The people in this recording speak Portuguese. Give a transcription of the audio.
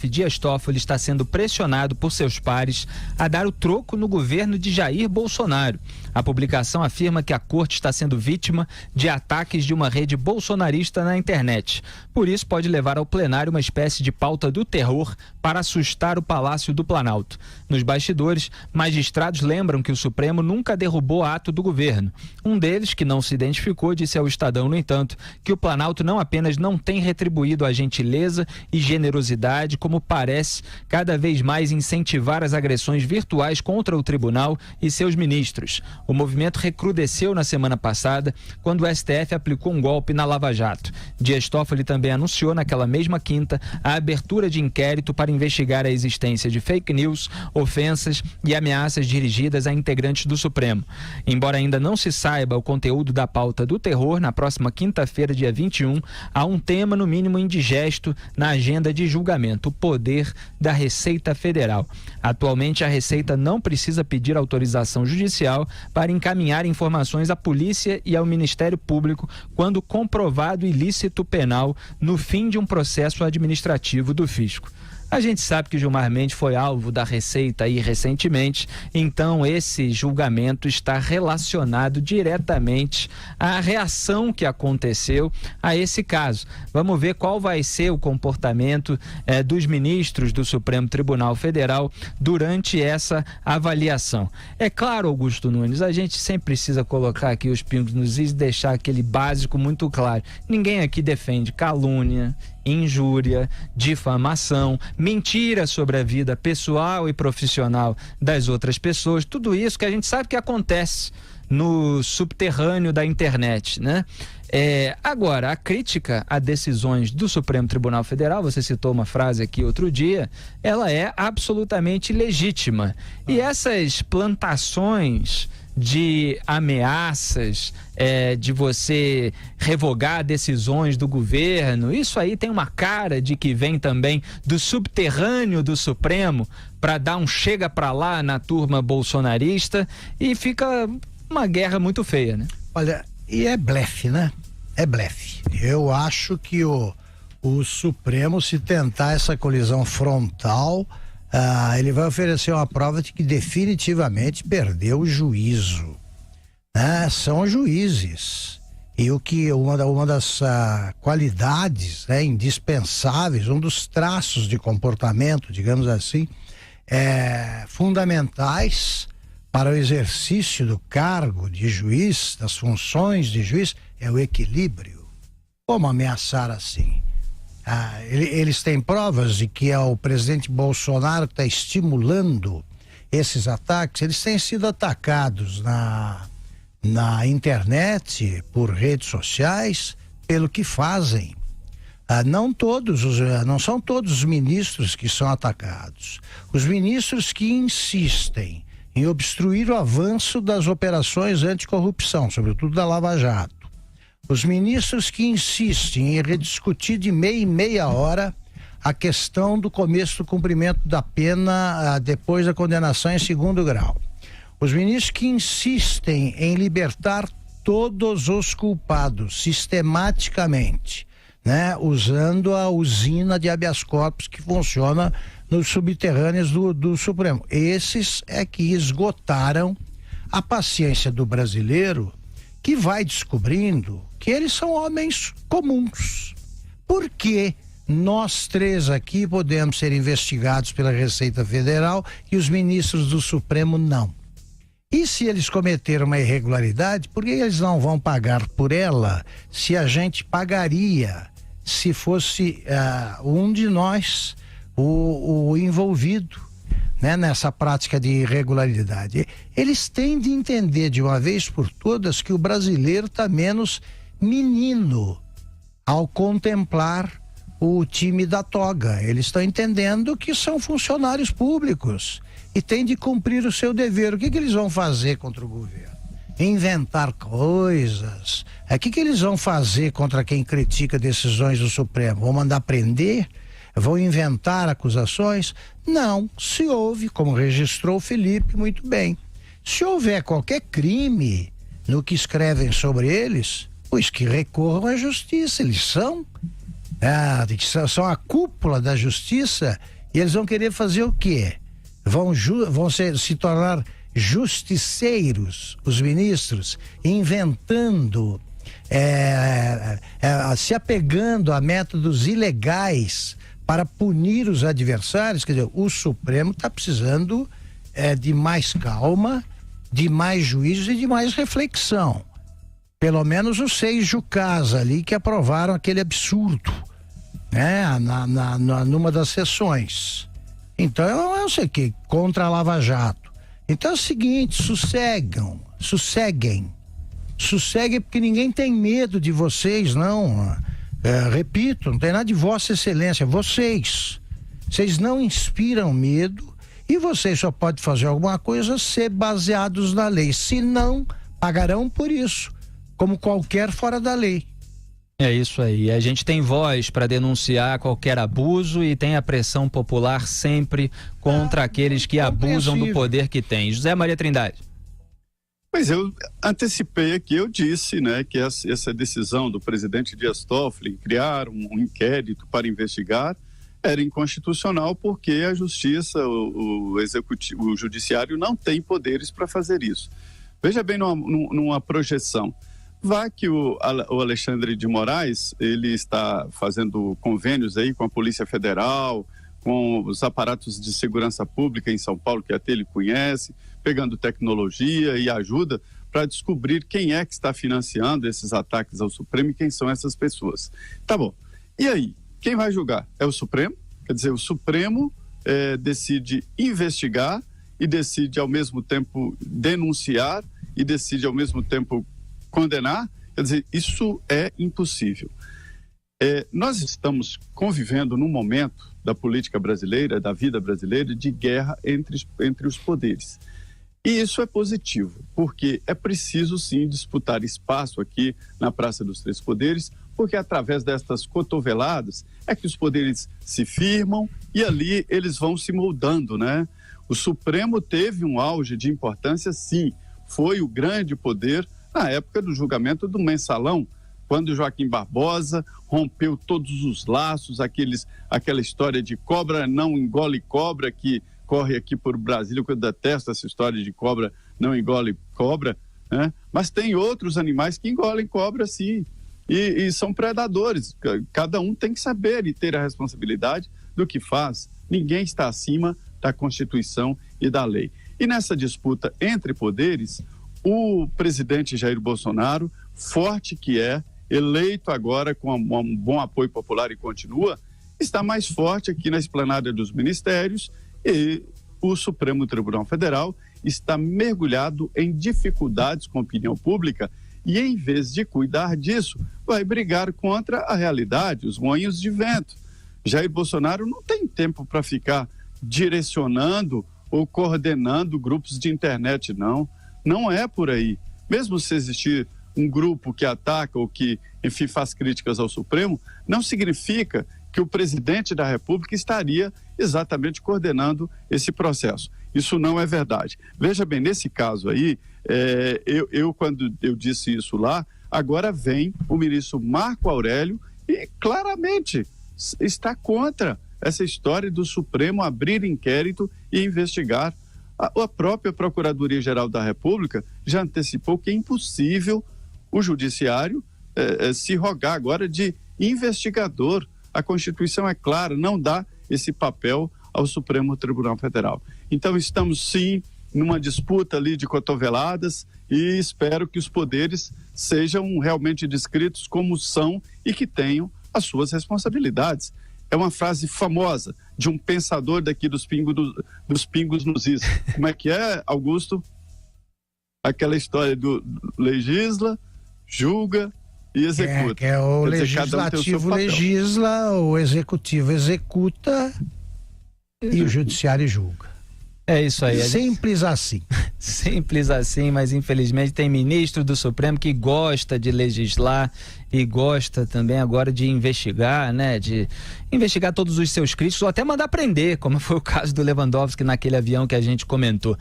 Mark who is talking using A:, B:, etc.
A: Dias Toffoli está sendo pressionado por seus pares a dar o troco no governo de Jair Bolsonaro. A publicação afirma que a corte está sendo vítima de ataques de uma rede bolsonarista na internet. Por isso, pode levar ao plenário uma espécie de pauta do terror para assustar o Palácio do Planalto. Nos bastidores, magistrados lembram que o Supremo nunca derrubou ato do governo. Um deles, que não se identificou, disse ao Estadão, no entanto, que o Planalto não apenas não tem retribuído a gentileza e generosidade, como parece cada vez mais incentivar as agressões virtuais contra o tribunal e seus ministros. O movimento recrudesceu na semana passada, quando o STF aplicou um golpe na Lava Jato. Dias Toffoli também anunciou naquela mesma quinta a abertura de inquérito para investigar a existência de fake news, ofensas e ameaças dirigidas a integrantes do Supremo. Embora ainda não se saiba o conteúdo da pauta do terror, na próxima quinta-feira, dia 21, há um tema no mínimo indigesto na agenda de julgamento: o poder da Receita Federal. Atualmente, a Receita não precisa pedir autorização judicial para encaminhar informações à polícia e ao Ministério Público quando comprovado ilícito penal no fim de um processo administrativo do fisco. A gente sabe que Gilmar Mendes foi alvo da Receita aí recentemente, então esse julgamento está relacionado diretamente à reação que aconteceu a esse caso. Vamos ver qual vai ser o comportamento dos ministros do Supremo Tribunal Federal durante essa avaliação. É claro, Augusto Nunes, a gente sempre precisa colocar aqui os pingos nos is e deixar aquele básico muito claro. Ninguém aqui defende calúnia, injúria, difamação, mentira sobre a vida pessoal e profissional das outras pessoas, tudo isso que a gente sabe que acontece no subterrâneo da internet, né? Agora, a crítica a decisões do Supremo Tribunal Federal, você citou uma frase aqui outro dia, ela é absolutamente legítima. E essas plantações de ameaças, de você revogar decisões do governo, isso aí tem uma cara de que vem também do subterrâneo do Supremo para dar um chega para lá na turma bolsonarista, e fica uma guerra muito feia, né?
B: Olha, e é blefe, né? É blefe. Eu acho que o Supremo, se tentar essa colisão frontal, ele vai oferecer uma prova de que definitivamente perdeu o juízo, né? São juízes, e uma das qualidades, né, indispensáveis, um dos traços de comportamento, digamos assim, fundamentais para o exercício do cargo de juiz, das funções de juiz, é o equilíbrio. Como ameaçar assim? Eles têm provas de que é o presidente Bolsonaro que está estimulando esses ataques. Eles têm sido atacados na internet, por redes sociais, pelo que fazem. Não são todos os ministros que são atacados. Os ministros que insistem em obstruir o avanço das operações anticorrupção, sobretudo da Lava Jato. Os ministros que insistem em rediscutir de meia em meia hora a questão do começo do cumprimento da pena depois da condenação em segundo grau. Os ministros que insistem em libertar todos os culpados sistematicamente, né, usando a usina de habeas corpus que funciona nos subterrâneos do Supremo. Esses é que esgotaram a paciência do brasileiro, que vai descobrindo que eles são homens comuns. Por que nós três aqui podemos ser investigados pela Receita Federal e os ministros do Supremo não? E se eles cometeram uma irregularidade, por que eles não vão pagar por ela se a gente pagaria, se fosse um de nós o envolvido, né, nessa prática de irregularidade? Eles têm de entender de uma vez por todas que o brasileiro está menos menino ao contemplar o time da toga. Eles estão entendendo que são funcionários públicos e têm de cumprir o seu dever. O que eles vão fazer contra o governo? Inventar coisas. O que eles vão fazer contra quem critica decisões do Supremo? Vão mandar prender? Vão inventar acusações? Não. Se houve, como registrou o Felipe muito bem, se houver qualquer crime no que escrevem sobre eles, pois que recorram à justiça. Eles são são a cúpula da justiça, e eles vão querer fazer o quê? Vão se tornar justiceiros, os ministros, inventando, se apegando a métodos ilegais para punir os adversários. Quer dizer, o Supremo está precisando de mais calma, de mais juízo e de mais reflexão. Pelo menos os 6 jucás ali que aprovaram aquele absurdo, né, numa das sessões. Então eu não sei o que, contra a Lava Jato. Então é o seguinte, sosseguem, porque ninguém tem medo de vocês, não. Repito, não tem nada de Vossa Excelência, vocês não inspiram medo, e vocês só podem fazer alguma coisa ser baseados na lei, senão pagarão por isso, como qualquer fora da lei.
A: É isso aí, a gente tem voz para denunciar qualquer abuso e tem a pressão popular sempre contra aqueles que abusam do poder que tem. José Maria Trindade.
C: Pois eu antecipei aqui, eu disse, né, que essa decisão do presidente Dias Toffoli em criar um inquérito para investigar era inconstitucional, porque a justiça, o executivo, o judiciário não tem poderes para fazer isso. Veja bem numa projeção. Vá que o Alexandre de Moraes, ele está fazendo convênios aí com a Polícia Federal, com os aparatos de segurança pública em São Paulo, que até ele conhece, pegando tecnologia e ajuda para descobrir quem é que está financiando esses ataques ao Supremo e quem são essas pessoas. Tá bom. E aí, quem vai julgar? É o Supremo? Quer dizer, o Supremo decide investigar e decide ao mesmo tempo denunciar e decide ao mesmo tempo condenar. Quer dizer, isso é impossível. Nós estamos convivendo num momento da política brasileira, da vida brasileira, de guerra entre os poderes. E isso é positivo, porque é preciso sim disputar espaço aqui na Praça dos Três Poderes, porque através destas cotoveladas é que os poderes se firmam e ali eles vão se moldando, né? O Supremo teve um auge de importância, sim, foi o grande poder na época do julgamento do Mensalão, quando Joaquim Barbosa rompeu todos os laços, aquela história de cobra não engole cobra, que corre aqui por Brasília, que eu detesto essa história de cobra não engole cobra, né? Mas tem outros animais que engolem cobra, sim, e são predadores. Cada um tem que saber e ter a responsabilidade do que faz. Ninguém está acima da Constituição e da lei. E nessa disputa entre poderes, o presidente Jair Bolsonaro, forte que é, eleito agora com um bom apoio popular e continua, está mais forte aqui na esplanada dos ministérios, e o Supremo Tribunal Federal está mergulhado em dificuldades com a opinião pública e, em vez de cuidar disso, vai brigar contra a realidade, os moinhos de vento. Jair Bolsonaro não tem tempo para ficar direcionando ou coordenando grupos de internet, não. Não é por aí. Mesmo se existir um grupo que ataca ou que, enfim, faz críticas ao Supremo, não significa que o presidente da República estaria exatamente coordenando esse processo. Isso não é verdade. Veja bem, nesse caso aí, quando eu disse isso lá, agora vem o ministro Marco Aurélio e claramente está contra essa história do Supremo abrir inquérito e investigar. A própria Procuradoria-Geral da República já antecipou que é impossível o Judiciário se rogar agora de investigador. A Constituição é clara, não dá esse papel ao Supremo Tribunal Federal. Então estamos sim numa disputa ali de cotoveladas e espero que os poderes sejam realmente descritos como são e que tenham as suas responsabilidades. É uma frase famosa de um pensador daqui dos pingos nos is. Como é que é, Augusto? Aquela história do legisla, julga e executa.
B: Que é o legislativo legisla, o executivo executa e o judiciário julga.
A: É isso aí.
B: Simples assim.
A: Simples assim, mas infelizmente tem ministro do Supremo que gosta de legislar e gosta também agora de investigar, né? De investigar todos os seus críticos ou até mandar prender, como foi o caso do Lewandowski naquele avião que a gente comentou.